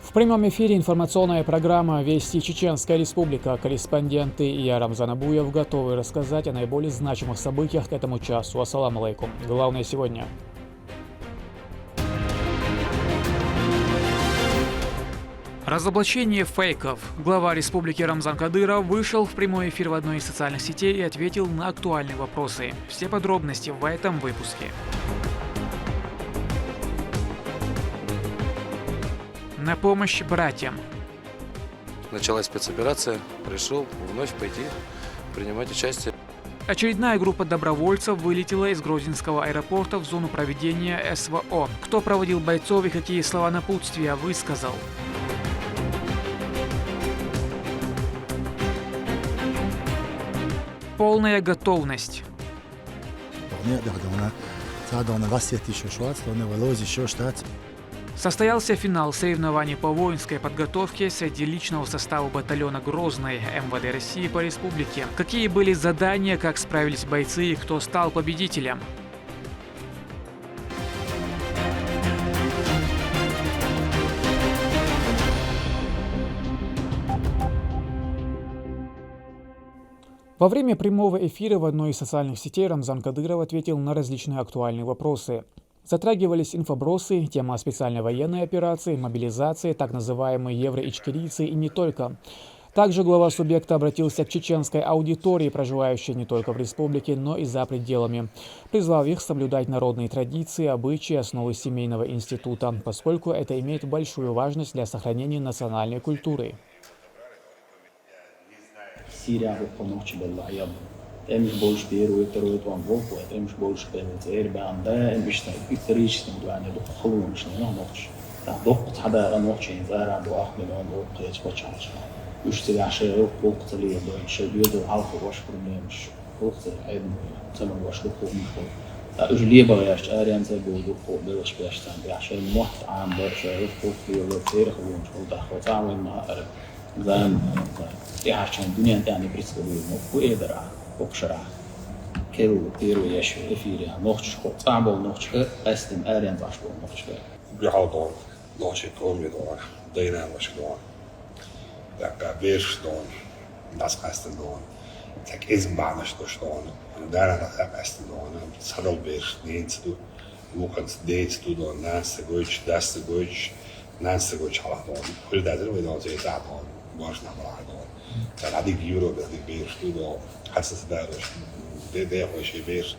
В прямом эфире информационная программа «Вести Чеченская Республика». Корреспонденты и я, Рамзан Абуев, готовы рассказать о наиболее значимых событиях к этому часу. Ассаламу алейкум. Главное сегодня. Разоблачение фейков. Глава республики Рамзан Кадыров вышел в прямой эфир в одной из социальных сетей и ответил на актуальные вопросы. Все подробности в этом выпуске. На помощь братьям. Началась спецоперация, решил вновь пойти принимать участие. Очередная группа добровольцев вылетела из Грозинского аэропорта в зону проведения СВО. Кто проводил бойцов и какие слова напутствия высказал? Полная готовность. Состоялся финал соревнований по воинской подготовке среди личного состава батальона Грозный МВД России по республике. Какие были задания, как справились бойцы и кто стал победителем? Во время прямого эфира в одной из социальных сетей Рамзан Кадыров ответил на различные актуальные вопросы. Затрагивались инфобросы, тема специальной военной операции, мобилизации, так называемые евроичкерийцы и не только. Также глава субъекта обратился к чеченской аудитории, проживающей не только в республике, но и за пределами, призвав их соблюдать народные традиции, обычаи, основы семейного института, поскольку это имеет большую важность для сохранения национальной культуры. Temos bolos beru eteroid wan volko temos bolos beru erban da مش историческим плане до холунш не ночь да доп хада ночь зара до ахмед он до теч почаш уж ты аше волк цели до шебиду алфа ваш проблемш волк цели цема ваш лукомихо уж либо я ариан забыл до белш бештан عشان موت عام برشا волк في تاريخ ونش وضح وتعاون مع زمان عشان الدنيا تاني بريسكو وقدر بكشرة كيلو يش إفيريا نوخش خو تعبوا نوخش أستم أريان تعشبوا نوخش بيحاولوا نوخش كومي دون دينا وش دون لك بيرش دون das قاست دون تك إزم بعناش دوش دون دارنا تك قاست دون صدل بيرش نينس دو ممكن ديت دون ناس تقولش داس تقولش ناس تقولش على دون كل ده زي ما دون زي تعبون باش نعمل دون كان عادي يورو بدي بيرش دون حاسس دارش ده خوش بير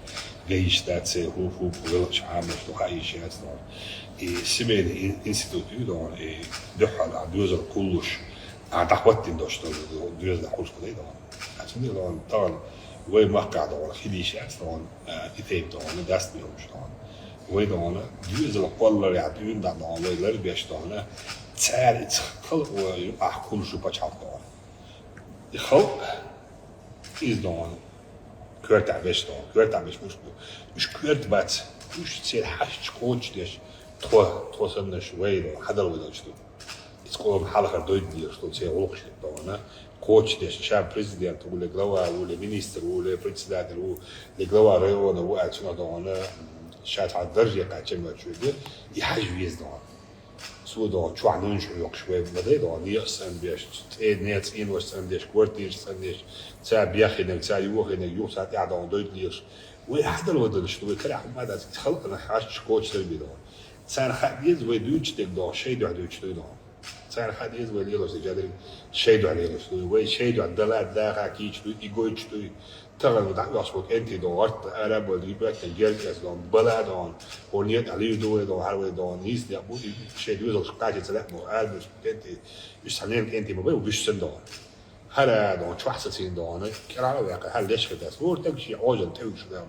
ليش داتسي هو ويلش عامل تو هاي شيء اصلا سيمين انستيتوت يدون دحل دوزر كلش اعتقدت دوش دوز ده كلش كده عشان يدون طال وي ما قاعد ولا خليش اصلا يتيب دون داست بيهم شلون وي دون دوز القول يعطيون ده دون وي لر بيش دون تعال كل ويبقى كل شو بتشعر دون يخلق is dan kört best مش kört بات مش تصير حاش كوتش ديش تخو سنة شوي حدا لو بدل شتو يتقول حلقة دويد دير شتو تصير غلقش دانا كوتش ديش شاب بريزيدنت ولا جلوا ولا مينيستر ولا بريزيدنت ولا جلوا ريونا وقعد شنو دانا شات على الدرجة قاعد شنو شو ده يحاج ويز دانا سودان شو عندون شو يق شوي بدي دان يقسم بيش نيت إن وسام ديش كورتيش سنديش ساعة بياخد ساعة يوخ ساعة قاعد عن دويد ليش وحدا لو بدل شو كره ما ده خلق أنا حاش كوتش تبي دان ساعة خديز ويدوش تقدر شيء ده دوش تقدر ساعة خديز ويليلوس جادري شيء ده عليه وي شيء ده دلات ده كيش تو إيجويش تو ترى ده يحسبك أنت دورت أراب ودريبك الجيل أصلاً بلادان ونيت عليه دول دون هروي دون نيس ده أبو شيء يوزل قاعد يتسلق مقال أنت مش سنين أنت ما بيوش سندون هلا دون شو حساسين دون كلام واقع هل ليش كده هو تك شيء عجل توش ده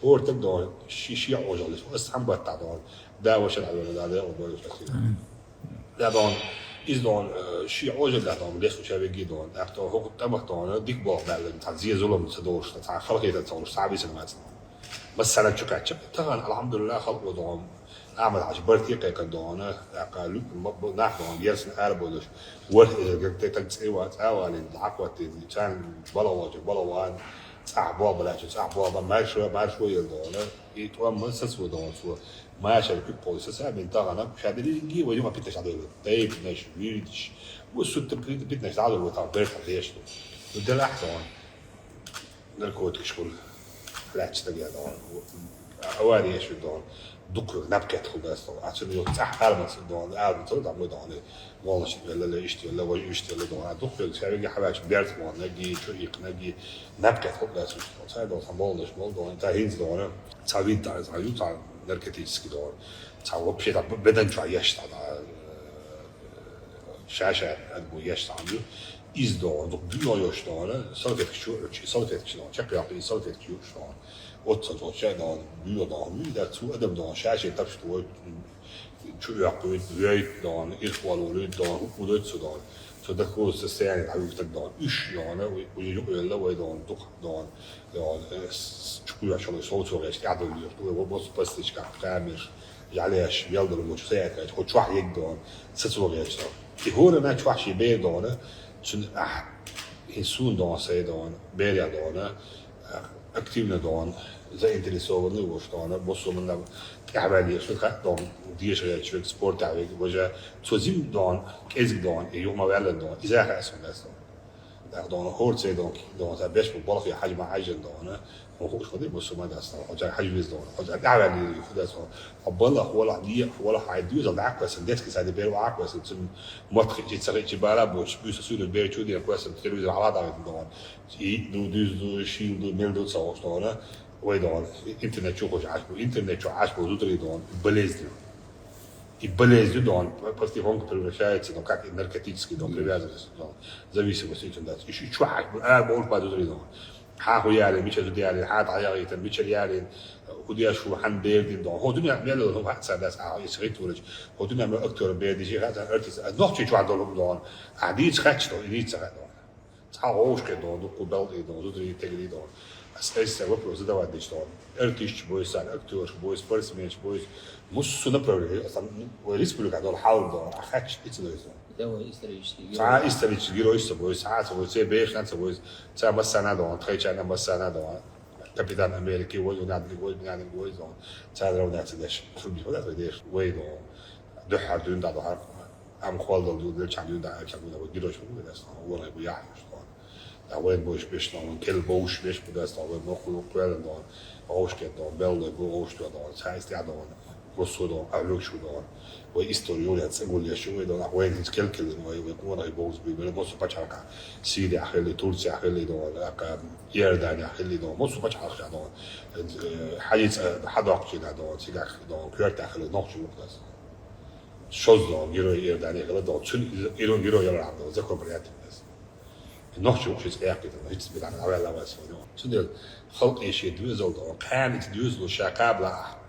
هو تك دون شيء عجل بس هم بتاع دون ده وش العمل ده وده ده دون is dan شيء dat dan ligt je weer dan echt hoog tabac dan dik bal bellen تعزيه ظلم تدور تاع خلق يتطور صعب سنوات بس انا شكات طبعا الحمد لله خلق دون اعمل عجبرتي كان دون قالوا نحن يرسن اربولش ورد تتسوي وات اوان العقوه كان بلواج صعب بلا صعب ما شو يدون يتوام مسس ودون ما شال كل بوليس سامي انتغنا شادي يجي ويوم بيتش عدو طيب ناش ويدش والسوت بيتناش عدو وتاع بيرت ليش وده الأحسن نركوت كشكول لا تشتغل دون أواري إيش دون دكتور نبكت خلاص عشان يفتح ألمس دون ألمس تقول عمود دون والله شيء ولا يشتي ولا ويشتي ولا دون دكتور شايف حباش بيرت مون نجي شويق نجي نبكت خلاص صار دون سامبولش مول دون تاهينز دون تعويض تعويض تاع نركتيسكي دون تعوض بشيء بدن شوي يشتغل شاشة أدمو يشتغل iz don, dok byråjosh don, salfetkjøn, kjekkjøk i salfetkjøn, åtta så kjenner byråd don, det to adam don, skjæsje tapstå, kjøk på røyt don, irkval og røyt don, opp mot så don, så det går så ser jeg ut don, usch don, og jo øl og don, dok don, kjøk så så rest, jeg don, og boss pastisk kamer, علاش بيقدر الموتوسيكل هو شو يقدر ستسوق يشتغل هو أنا شو شيء بيدونه شن هيسون دون سيدون بيريا دونه أكتيفنا دون زي أنت اللي سووا نوش دونه بصوا منا كعبالي شو دون ديش غير شو سبورت عويك وجا توزيم دون كيزك دون يوم ما بيعلن دون إذا خاص من الناس دون هورت سيدون دون تبيش بالبلغ في حاجة مع حاجة دونه وهو خدي بس ما داس حاجة حجز دون حاجة دعوة خداس أبلا ولا دي ولا حيدوز العقل سندت كساد بيرو عقل سن مطخ جت بارا بوش بيس سود بيرو تودي كويس التلفزيون على دعوة دون دو دوز شيل دو ميل دو صوش دون ويدون إنترنت شو خوش عشبو إنترنت شو عشبو زودري دون بلزدو يبلزدو دون بس تيفون كبرشايت دون كاك نركتيسكي دون بريفازس دون زويس بس يتندات شو عشبو بقول بعد زودري دون حاجه يعني مش هذول يعني حاجه عيارية مش يعني ودي شو حن بيردين دون هو دنيا ميلو هو حتى ناس يسريت ولا هو دنيا من اكثر بيردي شيء هذا ارتس نوع شيء عندهم دون عديد خاتش دون يديد سنه دون تعوش كده دون دو بلدي دون زودري تجري دون اساس وبروز ده وديش دون ارتيش بويس على اكتور بويس بيرسميش بويس مش سنبر اصلا وريس بلوك على الحال دون خاتش اتلوز دوا استراتيجي ساعة استراتيجي جيرو يسوي ساعة سوي سي بيش ناس سوي ساعة بس أنا دون تخيل أنا بس أنا دون كابتن أمريكي وينادي وينادي ويزون ساعة لو ناس داش شو بيقول هذا داش ويدون دحر دون ده دحر أم خالد دون ده كان دون ده كان دون ده جيرو شو بده أصلا هو لا بيعرف شو وين بوش بيش دون كل بوش بيش بده أصلا وين نقول قرن دون أوش كده دون بيل بوش دون ساعة استعداد دون وصو دون أولوك شو دون وإستوريولات تقول يا شو إذا وين تكلكل ويكون يبوظ بيمصوا بتشارك سيدي أخلي تونسي أخلي دون أك يردان أخلي دون مصوا بتشارك دون حديث حداق كذا دون سيجا دون كيرت أخلي نقش مقدس شوز دون يرو يردان أخلي دون شن يرو يلعب دون ذكر بريات الناس نقش مقدس كذا كده هيك بدنا نعمل لا بس شنو خلق شيء دوزل دون كانت دوزل شاكابلا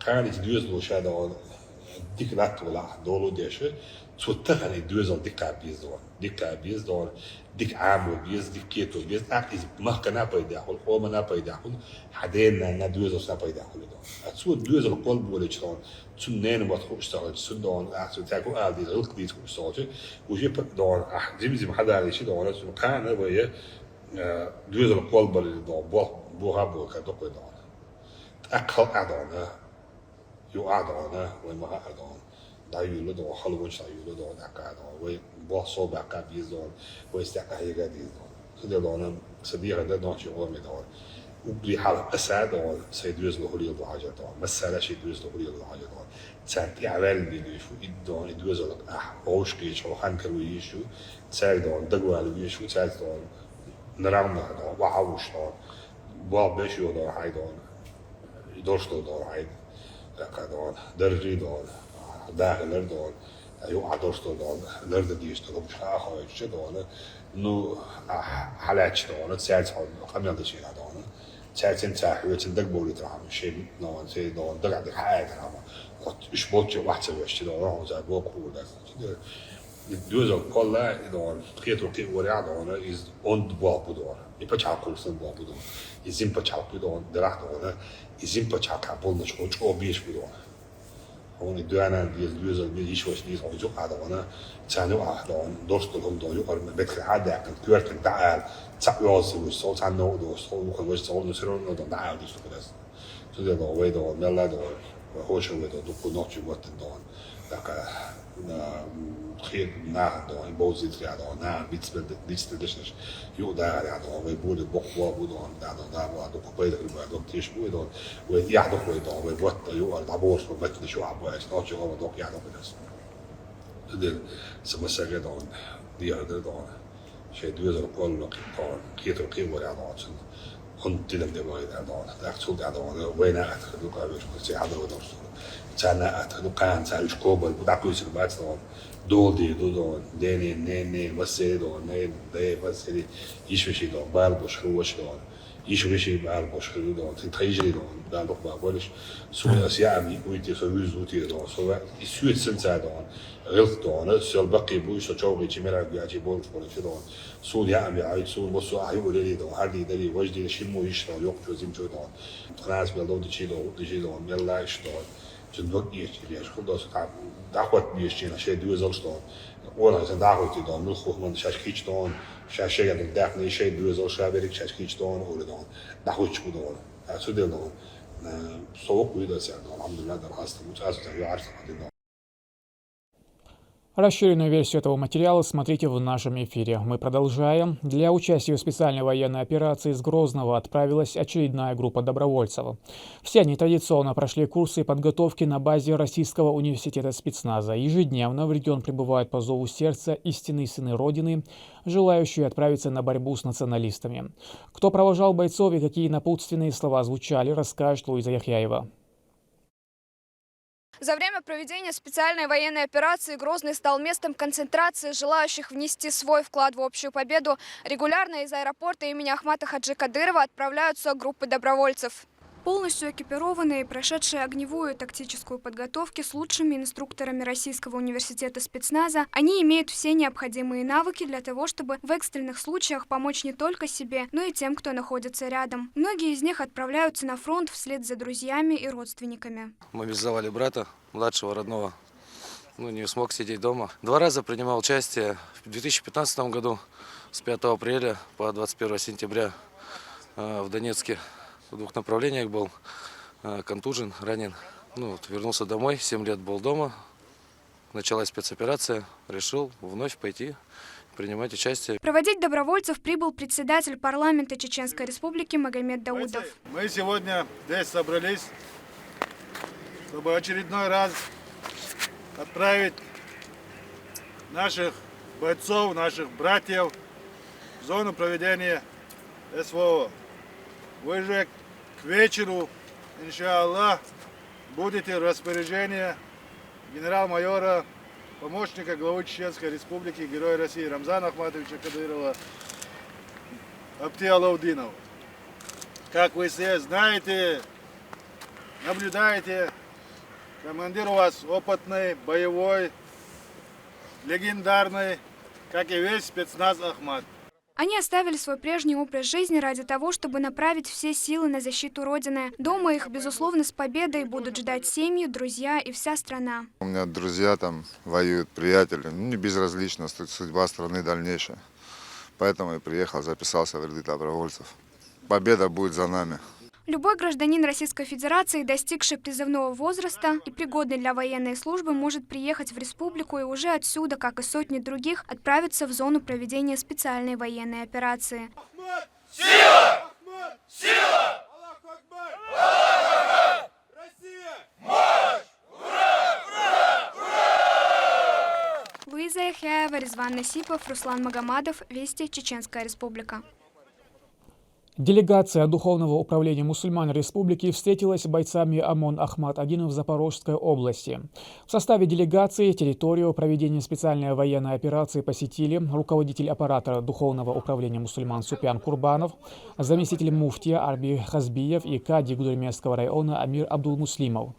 كانت دوزل شادون ديك لات ولا دولو ديشه تتخني دوزل ديك بيز دون ديك عام وبيز ديك كيتو بيز أكيد ما كنا بيدا حول قوم ما بيدا حول حدينا ندوزل سنا بيدا حول دون أتسوى دوزل قلب ولا شلون تنين ما تخش تقول سدون أتسوى تاكو عادي غلط دي تخش تقول وجيب دون زي ما حدا على شيء دون أتسوى كان ويا دوزل قلب اللي دون بوها كدوق دون أكل أدون يقعدون وما قعدون دايلو دون خلوش دايلو دون قعدون وبوصو بقى بيزون ويستحقي جديدون كده دون صديقه ده نوع شيء هو مدون وبري حال اسعد دون سيدوز له هولي حاجه دون مساله شيء دوز له هولي حاجه دون سانت اعمال بيشو يدون يدوز له اوش كيش او خان كلو يشو سال دون دغوال يشو سال دون نرامنا دون وعوش دون وبشو دون هاي دون يدوش دون هاي دون درجي دون داخل دون يقعدوش دون لرد ديش دون مش خايف دون نو حالات دون تساعد قبل هذا الشيء دون تساعد تاحوي تدق بولي ترام شيء دون سي دون دق عندك حاجه ترام مش بوتش واحد سويش دون زي بوكو ده دوزو كلها دون كيتو كي ورا دون از اون بوابو دون يبقى سن بوابو دون يزين بقى دون درح دون يزين بقى كابون شو بيش بدون هون الدوانا دوزو بيش واش دي جو هذا وانا تانو دون دوست لهم دون يقر بيت عاد كان كيرت تعال تعوز وصوت عنه دوست هو كان وش صوت نسرون دون تعال دي شو كده سو ده وين دون ملا دون وهوش هو ده دكتور نوتشي وقت دون لك خير ناه دون بوزيد يا دون ناه بيتس بدشش يو دا يا دون ويبود بقوا بدون دا دون دا دون كوبايد دون تيش بدون ويعدو دون ويبوت يو العبور وبت شو عبوا نوتشي هو دون يعدو بدس det som jag säger då det är det då så du är på något då kit och kit var det då så hon till det var det då det är så det då وين att du kan ju se hade då så sen att du kan så att skåbel och där kunde det vara då då nej vad säger då nej det vad säger يشوي då balbosh هوش då يشوي balbosh då تيجي då där då bara så يعني ويتي فوز وتي då så i Sydsen så då غلطان سال بقي بوش تجاوب جميع بيجي بول فلان سود يعني عايز سود بس أيوة اللي ده هذي ده وجدي شيء مو يشتغل يوم جزيم جودان تناس بلدو دي شيء ده شيء ده ميلا يشتغل جنوب يشتغل يشتغل ده دعوت بيشتغل شيء دوز أصلاً وانا إذا دعوت ده من الخوف من شاش كيشتون شاش شيء يعني دعني شيء دوز أصلاً شابيرك شاش كيشتون ولا ده دعوت شو ده سود ده سوق ويدا سعد الحمد لله ده راست متأسف يا عارف هذا Расширенную версию этого материала смотрите в нашем эфире. Мы продолжаем. Для участия в специальной военной операции из Грозного отправилась очередная группа добровольцев. Все они традиционно прошли курсы подготовки на базе Российского университета спецназа. Ежедневно в регион прибывают по зову сердца истинные сыны Родины, желающие отправиться на борьбу с националистами. Кто провожал бойцов и какие напутственные слова звучали, расскажет Луиза Яхьяева. За время проведения специальной военной операции Грозный стал местом концентрации желающих внести свой вклад в общую победу. Регулярно из аэропорта имени Ахмата Хаджи Кадырова отправляются группы добровольцев. Полностью экипированные, прошедшие огневую и тактическую подготовку с лучшими инструкторами Российского университета спецназа, они имеют все необходимые навыки для того, чтобы в экстренных случаях помочь не только себе, но и тем, кто находится рядом. Многие из них отправляются на фронт вслед за друзьями и родственниками. Мобилизовали брата, младшего родного, не смог сидеть дома. 2 раза принимал участие в 2015 году с 5 апреля по 21 сентября в Донецке. В 2 направлениях был контужен, ранен. Вернулся домой, 7 лет был дома. Началась спецоперация, решил вновь пойти принимать участие. Проводить добровольцев прибыл председатель парламента Чеченской Республики Магомед Даудов. Мы сегодня здесь собрались, чтобы очередной раз отправить наших бойцов, наших братьев в зону проведения СВО. Вы же к вечеру, иншаллах, будете в распоряжении генерал-майора, помощника главы Чеченской Республики, Героя России Рамзана Ахматовича Кадырова, Апти Алаудинова. Как вы все знаете, наблюдаете, командир у вас опытный, боевой, легендарный, как и весь спецназ Ахмат. Они оставили свой прежний образ жизни ради того, чтобы направить все силы на защиту Родины. Дома их, безусловно, с победой будут ждать семьи, друзья и вся страна. У меня друзья там воюют, приятели. Не безразлично, судьба страны дальнейшая. Поэтому я приехал, записался в ряды добровольцев. Победа будет за нами. Любой гражданин Российской Федерации, достигший призывного возраста и пригодный для военной службы, может приехать в республику и уже отсюда, как и сотни других, отправиться в зону проведения специальной военной операции. Сила! Сила! Аллах Акбар! Аллах Акбар! Россия! Марш! Ура! Ура! Ура! Луиза Яхьяева, Резван Насипов, Руслан Магомадов, Вести, Чеченская Республика. Делегация Духовного управления мусульман республики встретилась с бойцами ОМОН Ахмат-1 в Запорожской области. В составе делегации территорию проведения специальной военной операции посетили руководитель аппарата Духовного управления мусульман Супян Курбанов, заместитель муфтия Арби Хазбиев и кади Гудермесского района Амир Абдулмуслимов.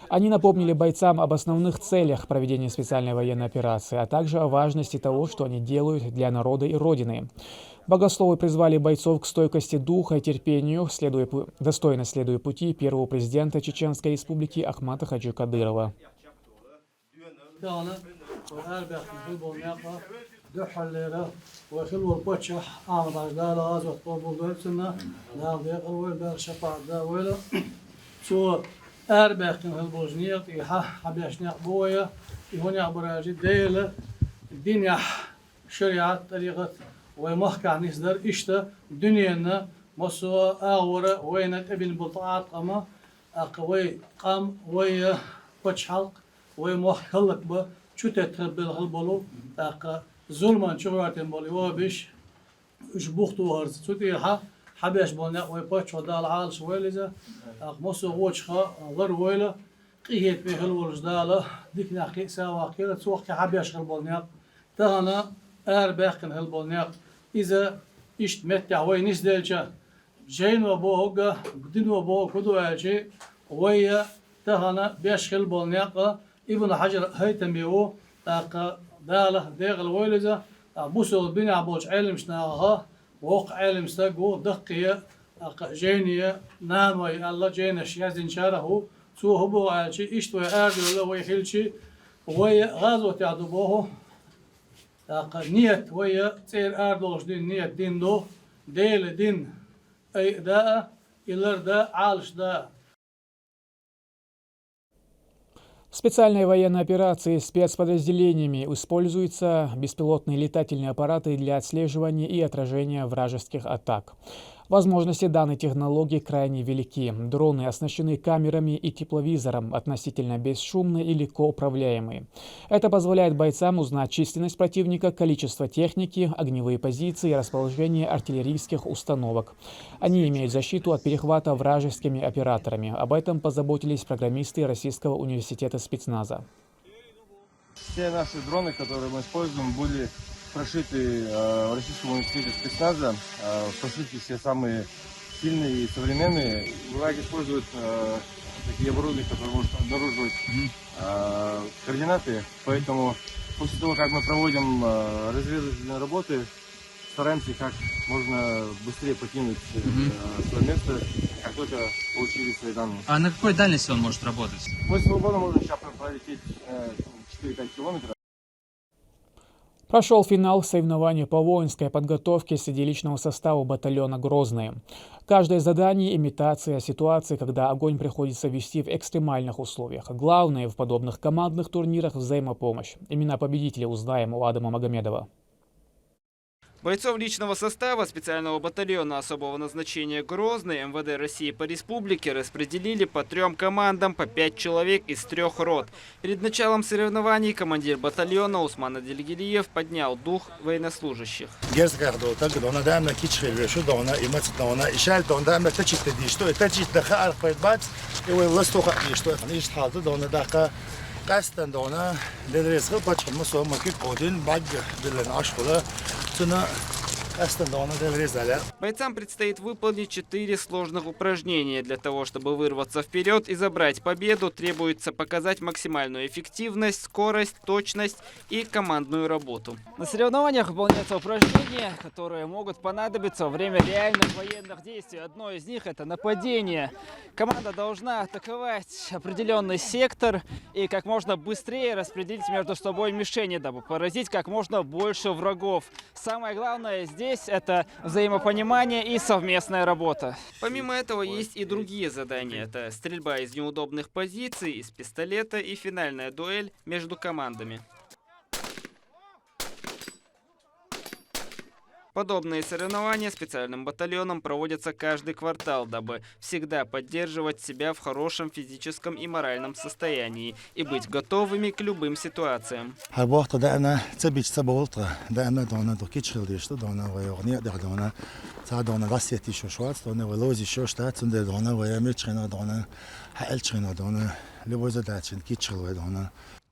Они напомнили бойцам об основных целях проведения специальной военной операции, а также о важности того, что они делают для народа и Родины. Богословы призвали бойцов к стойкости духа и терпению, достойно следуя пути первого президента Чеченской Республики Ахмата Хаджи Кадырова. أربعين هالبوزنيق يها حبيشنيق بويا يهونيق براجي ديلة الدنيا شريعة طريقة ومحكع نصدر إشتا دنيانا مصو آورة وينت ابن بطاعات قما أقوي قام ويا بتشحلق ومحكلك با شو تتربل هالبلو أق ظلمان شغلاتين بولي وبيش إيش بوختو هرز شو تيها حبيش بولنا ويبتش ودال عالش ويلزا أق مصو وجهها غير ويلا قيهت به الورج داله ديك نحكي سوا كيلا توقع حبيش هالبولنا تهنا أربعين هالبولنا إذا إشت متع وين نسدلجا جين وبوغا بدين وبوغ كدو أجي ويا تهنا بيشكل بولنياقا ابن حجر هيتم بيو تاقا داله ديغل ويلزا بوسو بني عبوش علم شناها ووق علم ستاقو دقية جينية نانوي الله جينا شيازين شاره سو هبو أجي إشت ويا أردو الله ويحيلشي ويا غازو تعدبوه تاقا نيت ويا تير أردوش دين نيت دين دو ديل دين أي داء إلر داء عالش داء. В специальной военной операции спецподразделениями используются беспилотные летательные аппараты для отслеживания и отражения вражеских атак. Возможности данной технологии крайне велики. Дроны оснащены камерами и тепловизором, относительно бесшумные и легко управляемые. Это позволяет бойцам узнать численность противника, количество техники, огневые позиции и расположение артиллерийских установок. Они имеют защиту от перехвата вражескими операторами. Об этом позаботились программисты Российского университета спецназа. Все наши дроны, которые мы используем, были прошиты в Российском университете спецназа, прошиты все самые сильные и современные. Враг использует такие оборудования, которые могут обнаруживать координаты, поэтому после того, как мы проводим разведывательные работы, стараемся как можно быстрее покинуть свое место, как только получили свои данные. А на какой дальности он может работать? После угона можно сейчас пролететь 4-5 километров. Прошел финал соревнований по воинской подготовке среди личного состава батальона «Грозный». Каждое задание – имитация ситуации, когда огонь приходится вести в экстремальных условиях. Главное в подобных командных турнирах – взаимопомощь. Имена победителей узнаем у Адама Магомедова. Бойцов личного состава специального батальона особого назначения «Грозный» МВД России по республике распределили по 3 командам по 5 человек из 3 рот. Перед началом соревнований командир батальона Усман Адильгириев поднял дух военнослужащих. Бойцам предстоит выполнить 4 сложных упражнения. Для того, чтобы вырваться вперед и забрать победу, требуется показать максимальную эффективность, скорость, точность и командную работу. На соревнованиях выполняются упражнения, которые могут понадобиться во время реальных военных действий. Одно из них – это нападение. Команда должна атаковать определенный сектор и как можно быстрее распределить между собой мишени, дабы поразить как можно больше врагов. Самое главное здесь – это взаимопонимание и совместная работа. Помимо этого есть и другие задания. Это стрельба из неудобных позиций, из пистолета и финальная дуэль между командами. Подобные соревнования специальным батальоном проводятся каждый квартал, дабы всегда поддерживать себя в хорошем физическом и моральном состоянии и быть готовыми к любым ситуациям.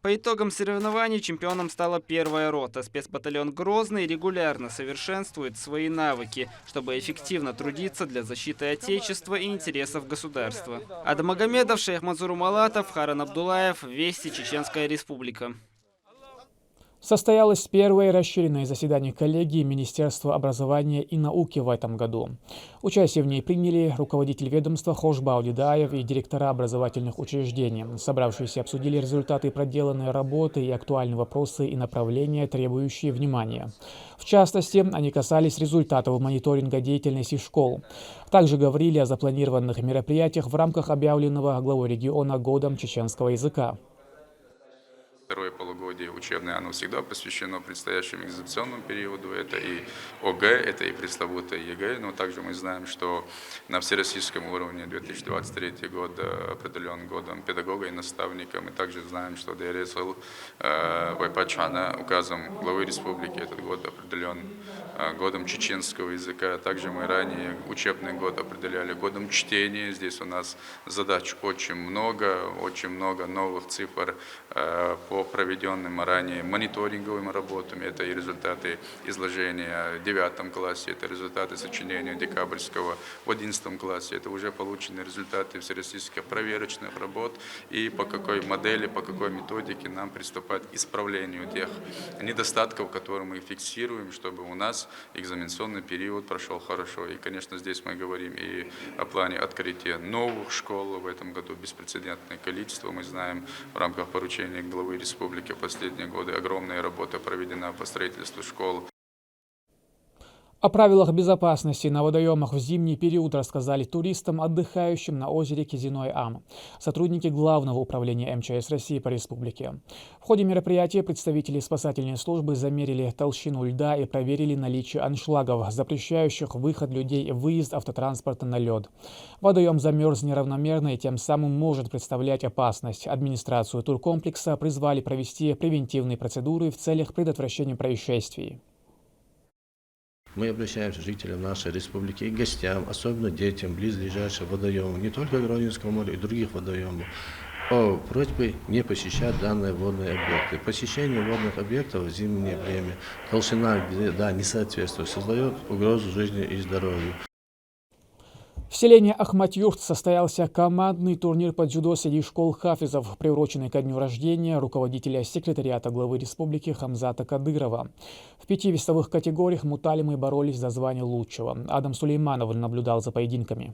По итогам соревнований чемпионом стала 1-я рота. Спецбатальон «Грозный» регулярно совершенствует свои навыки, чтобы эффективно трудиться для защиты Отечества и интересов государства. Адам Магомедов, Шейх Мансур Умалатов, Харан Абдулаев, Вести, Чеченская Республика. Состоялось первое расширенное заседание коллегии Министерства образования и науки в этом году. Участие в ней приняли руководитель ведомства Хошбау Лидаев и директора образовательных учреждений. Собравшиеся обсудили результаты проделанной работы и актуальные вопросы и направления, требующие внимания. В частности, они касались результатов мониторинга деятельности школ. Также говорили о запланированных мероприятиях в рамках объявленного главой региона годом чеченского языка. Второе полугодие учебное, оно всегда посвящено предстоящему экзаменационному периоду. Это и ОГЭ, это и пресловутое ЕГЭ. Но также мы знаем, что на всероссийском уровне 2023 год определен годом педагога и наставника. Мы также знаем, что ДРСЛ Вайпачана указом главы республики этот год определен годом чеченского языка. Также мы ранее учебный год определяли годом чтения. Здесь у нас задач очень много новых цифр по проведенным ранее мониторинговым работам. Это и результаты изложения в 9 классе, это результаты сочинения декабрьского в 11 классе, это уже полученные результаты всероссийских проверочных работ и по какой модели, по какой методике нам приступать к исправлению тех недостатков, которые мы фиксируем, чтобы у нас экзаменационный период прошел хорошо. И, конечно, здесь мы говорим и о плане открытия новых школ. В этом году беспрецедентное количество. Мы знаем, в рамках поручения главы республики в последние годы огромная работа проведена по строительству школ. О правилах безопасности на водоемах в зимний период рассказали туристам, отдыхающим на озере Кизиной-Ам, сотрудники Главного управления МЧС России по республике. В ходе мероприятия представители спасательной службы замерили толщину льда и проверили наличие аншлагов, запрещающих выход людей и выезд автотранспорта на лед. Водоем замерз неравномерно и тем самым может представлять опасность. Администрацию туркомплекса призвали провести превентивные процедуры в целях предотвращения происшествий. Мы обращаемся к жителям нашей республики и гостям, особенно детям, близлежащих водоемов, не только Гродненского моря, и других водоемов, о просьбе не посещать данные водные объекты. Посещение водных объектов в зимнее время, толщина льда не соответствует, создает угрозу жизни и здоровью. В селении Ахмат-Юрт состоялся командный турнир по дзюдо среди школ хафизов, приуроченный ко дню рождения руководителя секретариата главы республики Хамзата Кадырова. В 5 весовых категориях муталимы боролись за звание лучшего. Адам Сулейманов наблюдал за поединками.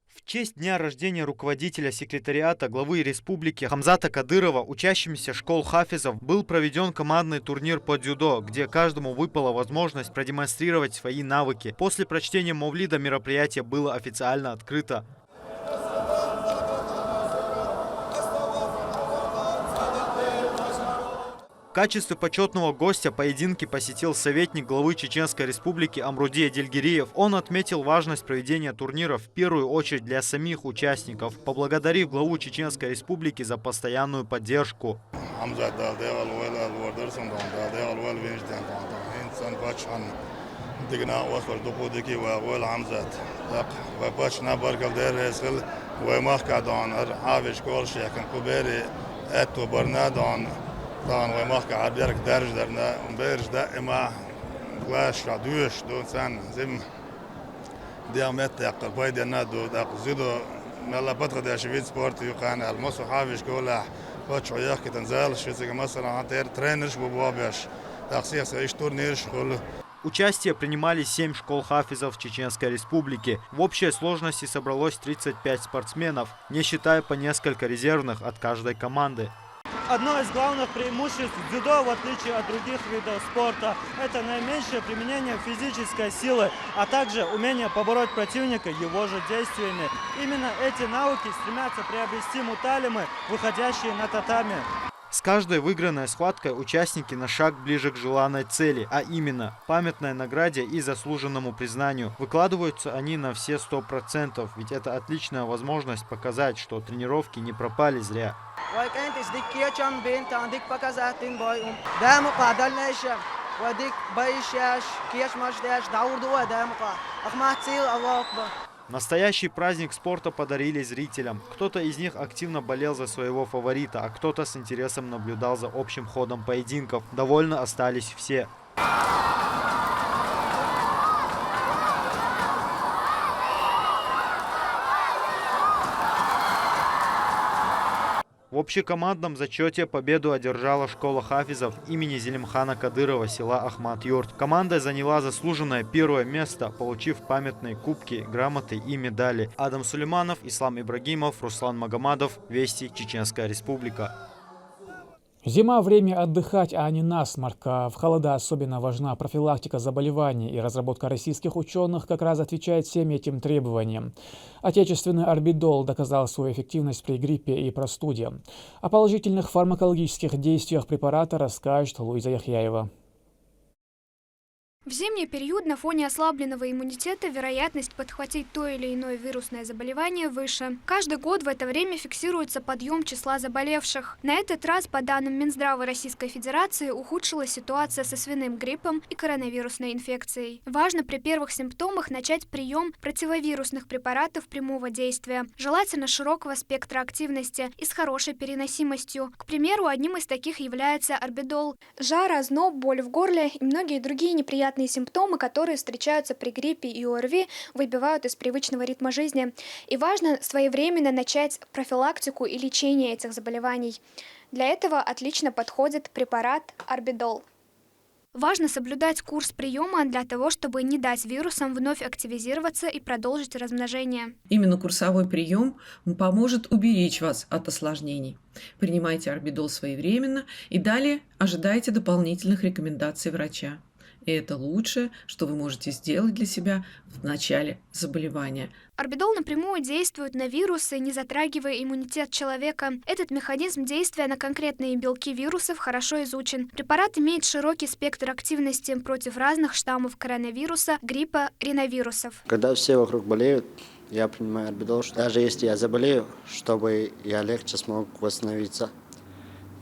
В честь дня рождения руководителя секретариата главы республики Хамзата Кадырова учащимися школ хафизов был проведен командный турнир по дзюдо, где каждому выпала возможность продемонстрировать свои навыки. После прочтения мавлида мероприятие было официально открыто. В качестве почетного гостя поединки посетил советник главы Чеченской республики Амруди Адильгериев. Он отметил важность проведения турнира в первую очередь для самих участников, поблагодарив главу Чеченской республики за постоянную поддержку. طبعا ومحكى عبيرك درج درنا ومبارج دائما غلاش رادوش دو سان زم ديامات يقل بايد نادو داق زيدو ملا بدغ دا شفيت سبورت يقان المصو حافش كولا باتش عياك تنزال شفيت مثلا عطير ترينرش بوابش تقسيح سيش турнирш كله. Участие принимали 7 школ хафизов Чеченской республики. В общей сложности собралось 35 спортсменов, не считая по несколько резервных от каждой команды. Одно из главных преимуществ дзюдо, в отличие от других видов спорта, это наименьшее применение физической силы, а также умение побороть противника его же действиями. Именно эти навыки стремятся приобрести муталимы, выходящие на татами. С каждой выигранной схваткой участники на шаг ближе к желанной цели, а именно памятной награде и заслуженному признанию. Выкладываются они на все 100%, ведь это отличная возможность показать, что тренировки не пропали зря. Настоящий праздник спорта подарили зрителям. Кто-то из них активно болел за своего фаворита, а кто-то с интересом наблюдал за общим ходом поединков. Довольны остались все. В общекомандном зачете победу одержала школа хафизов имени Зелимхана Кадырова села Ахмат-Юрт. Команда заняла заслуженное первое место, получив памятные кубки, грамоты и медали. Адам Сулейманов, Ислам Ибрагимов, Руслан Магомадов. Вести, Чеченская Республика. Зима – время отдыхать, а не насморк. В холода особенно важна профилактика заболеваний, и разработка российских ученых как раз отвечает всем этим требованиям. Отечественный орбидол доказал свою эффективность при гриппе и простуде. О положительных фармакологических действиях препарата расскажет Луиза Яхьяева. В зимний период на фоне ослабленного иммунитета вероятность подхватить то или иное вирусное заболевание выше. Каждый год в это время фиксируется подъем числа заболевших. На этот раз, по данным Минздрава Российской Федерации, ухудшилась ситуация со свиным гриппом и коронавирусной инфекцией. Важно при первых симптомах начать прием противовирусных препаратов прямого действия, желательно широкого спектра активности и с хорошей переносимостью. К примеру, одним из таких является орбидол. Жар, озноб, боль в горле и многие другие неприятные симптомы, которые встречаются при гриппе и ОРВИ, выбивают из привычного ритма жизни. И важно своевременно начать профилактику и лечение этих заболеваний. Для этого отлично подходит препарат орбидол. Важно соблюдать курс приема для того, чтобы не дать вирусам вновь активизироваться и продолжить размножение. Именно курсовой прием поможет уберечь вас от осложнений. Принимайте орбидол своевременно и далее ожидайте дополнительных рекомендаций врача. И это лучшее, что вы можете сделать для себя в начале заболевания. Орбидол напрямую действует на вирусы, не затрагивая иммунитет человека. Этот механизм действия на конкретные белки вирусов хорошо изучен. Препарат имеет широкий спектр активности против разных штаммов коронавируса, гриппа, риновирусов. Когда все вокруг болеют, я принимаю орбидол, даже если я заболею, чтобы я легче смог восстановиться.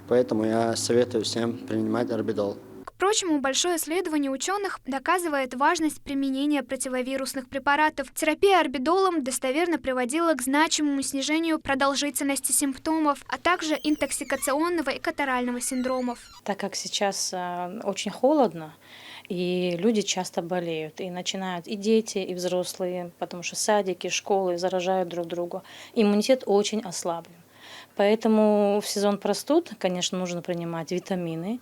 Поэтому я советую всем принимать орбидол. К прочему, большое исследование ученых доказывает важность применения противовирусных препаратов. Терапия орбидолом достоверно приводила к значимому снижению продолжительности симптомов, а также интоксикационного и катарального синдромов. Так как сейчас очень холодно, и люди часто болеют, и начинают и дети, и взрослые, потому что садики, школы заражают друг друга. Иммунитет очень ослаблен. Поэтому в сезон простуд, конечно, нужно принимать витамины,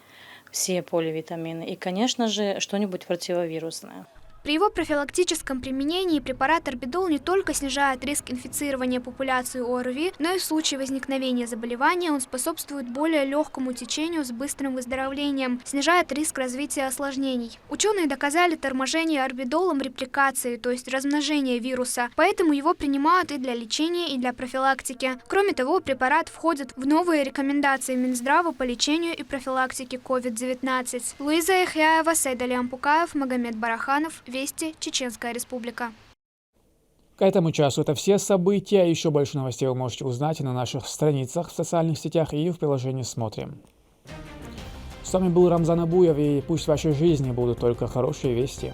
все поливитамины и, конечно же, что-нибудь противовирусное. При его профилактическом применении препарат орбидол не только снижает риск инфицирования популяции ОРВИ, но и в случае возникновения заболевания он способствует более легкому течению с быстрым выздоровлением, снижает риск развития осложнений. Ученые доказали торможение орбидолом репликации, то есть размножение вируса, поэтому его принимают и для лечения, и для профилактики. Кроме того, препарат входит в новые рекомендации Минздрава по лечению и профилактике COVID-19. Луиза Яхьяева, Сайд Алиампукаев, Магомед Бараханов. Вести, Чеченская Республика. К этому часу это все события. Еще больше новостей вы можете узнать на наших страницах в социальных сетях и в приложении «Смотрим». С вами был Рамзан Абуев, и пусть в вашей жизни будут только хорошие вести.